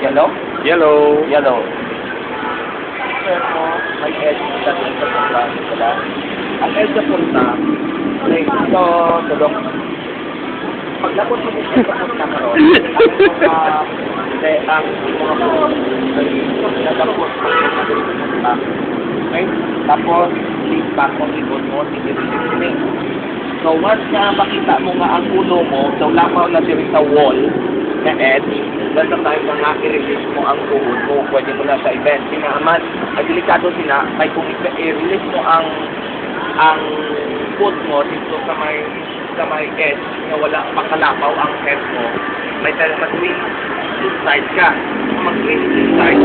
Yellow? Yellow. Yellow. Pero may edge sa punta sila. Ang edge sa punta, may ito, tulok. Paglapot mo dito sa punta ka ron, ang mga nagapot mo sa punta. Okay? Tapos, lead back mo, ikot mo, tigil-tigil. So, once na makita mo nga ang ulo mo, so lamaw na diri sa wall, na edge, that's the time na i-release mo ang tuhod mo, pwede mo na sa event. Sinaaman, ay delikado sila, ay kung i-release mo ang foot mo dito sa may edge, na wala makalapaw ang head mo, may mag-swing inside ka. Mag-swing inside,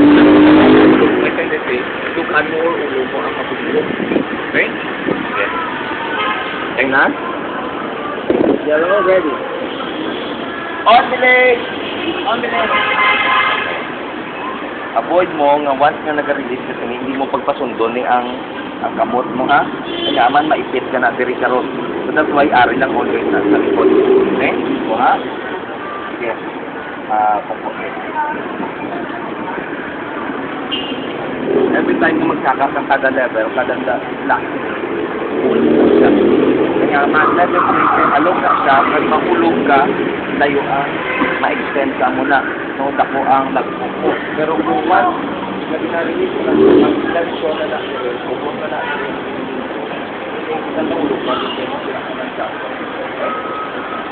may tendency, tukan mo or ulo mo ang mabubulok. Okay? Okay. Tingnan. Yellow, ready. On delay! On delay! Avoid mo nga once nga nag-release kasi hindi mo pagpasundo ni ang kamot mo ha. Kaya man maipit ka na diri karon. So that's why ari lang always sa likod. Okay? O ha? Sige. Pupukit. Every time na magsakas ang kada level, kada lock, pull mo siya. Kaya level 3, along na siya, pag mahulog ka, layo ma-extend ka mo na. So, dako ang lagpupo. Pero kung once, na-release mo na, mag-tension na lang, pupos na lang, hindi na mahulog ka, hindi mo sila ka ng siya. Okay?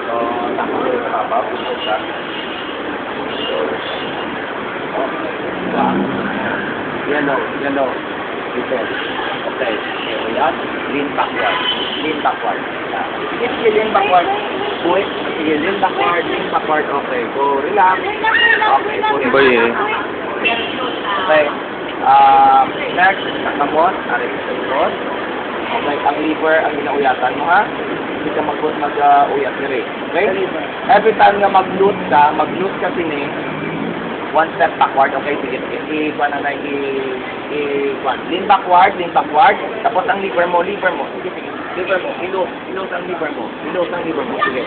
So, nakakul ka ba, pupos ka. Yellow. Listen. Okay. Here we are. Lean backward. Sige, lean backward. Puwit. Sige, lean backward. Okay. Go. Relax. Okay. Puwit. Okay. Next. Nakamot. Aray sa likod. Okay. Ang liver ang ginauyatan mo ha. Hindi ka mag-uyat ni Ray. Okay? Every time na mag-loose ka sini, one step backward, okay, sige. I-kuha na lean backward. Tapos ang liver mo. Sige. Liver mo. Ilose ang liver mo. Sige.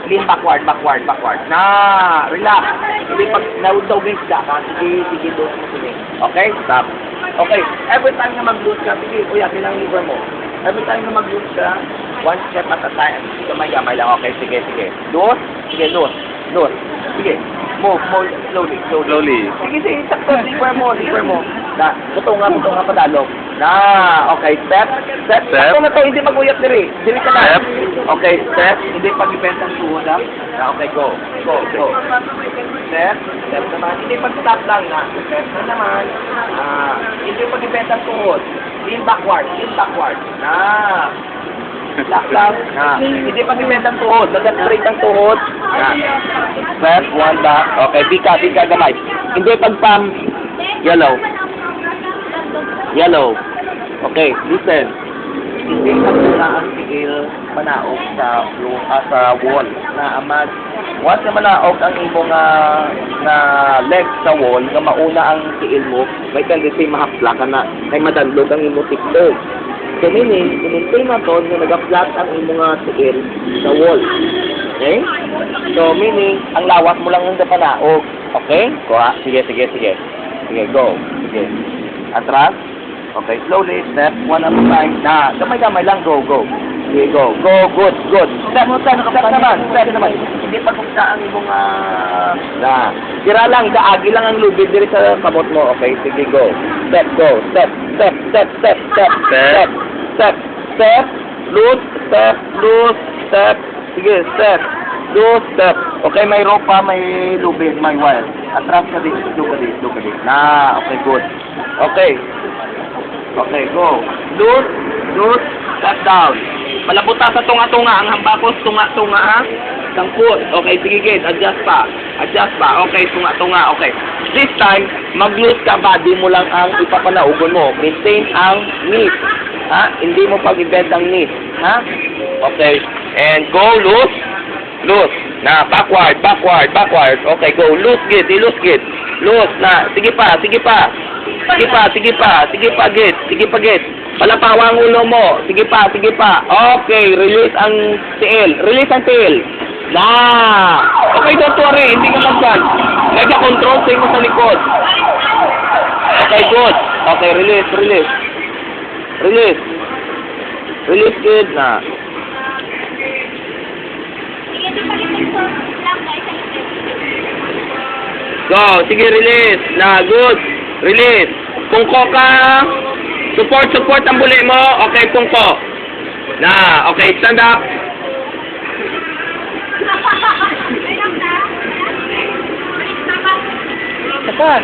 Lean backward. Na, relax. Hindi pag naudawin ka, sige, lose mo sige. Okay, stop. Okay, every time na mag-loose ka, sige, uyakin ang liver mo. Every time na mag-loose ka, one step at a time. Gamay lang, okay, sige. Lose. Sige. Move slowly. Sige, sakto, liver mo. Na, buto nga padalog. Na, okay, step. Sakto na to, hindi mag-uyat diri ka na. Okay, step, hindi pag-ibent ang tuhod ha. Na, okay, go. Step naman, hindi pag-stop lang na. Step na naman. Hindi pag-ibent ang tuhod. Lean backward. Na, lang. Hindi pag-ibent ang tuhod. Nag-straight ang tuhod. Step, one back. Okay, bika gamay. Hindi pag-pam. Yellow. Okay, listen. Hindi ka muna ang tiil manaog sa wall. Once na manaog ang imong na leg sa wall, nga mauna ang tiil mo, may tendency mahapla ka na. Kay madandog ang imong tiktok. So meaning, i-maintain na to na nag-flat ang imong tiil sa wall. Okay? So meaning, ang lawas mo lang ng panaog. Okay? Kuha. Sige. Sige, go. Sige. Atras. Okay, slowly, step, one at a time. Na, gamay lang, go. Sige, go, good. Step naman. Hindi pagkukta ang imong tira lang, daagi lang ang lubid diri sa kamot mo. Okay, sige, go. Step. Loose, step. Sige, step. Loose, step. Okay, may ropa, may lubid, may wire. Atras ka din, look at it. Na, okay, good. Okay, go. Loose, step down. Malabuta sa tunga-tunga. Ang hambakos, tunga-tunga, ha? Sangkot. Okay, sige, gate. Adjust pa. Okay, tunga-tunga. Okay. This time, mag-loose ka, body mo lang ang ipapanaugon mo. Maintain ang knees. Ha? Hindi mo pag-ibend ang knees. Ha? Okay. And go, loose. Na, backward. Okay, go. Loose, gate. Loose, na. Sige pa, gate. Palapawa ang ulo mo. Sige pa. Okay, release ang tail. Na. Okay, don't worry. Hindi ka magban. Mega control, take mo sa likod. Okay, good. Okay, release, release. Release. Release, kid, na. Go, sige, release. Na, good. Release. Kungko ka. Support, support ang buli mo. Okay, kungko. Na, okay, stand up. Tapat.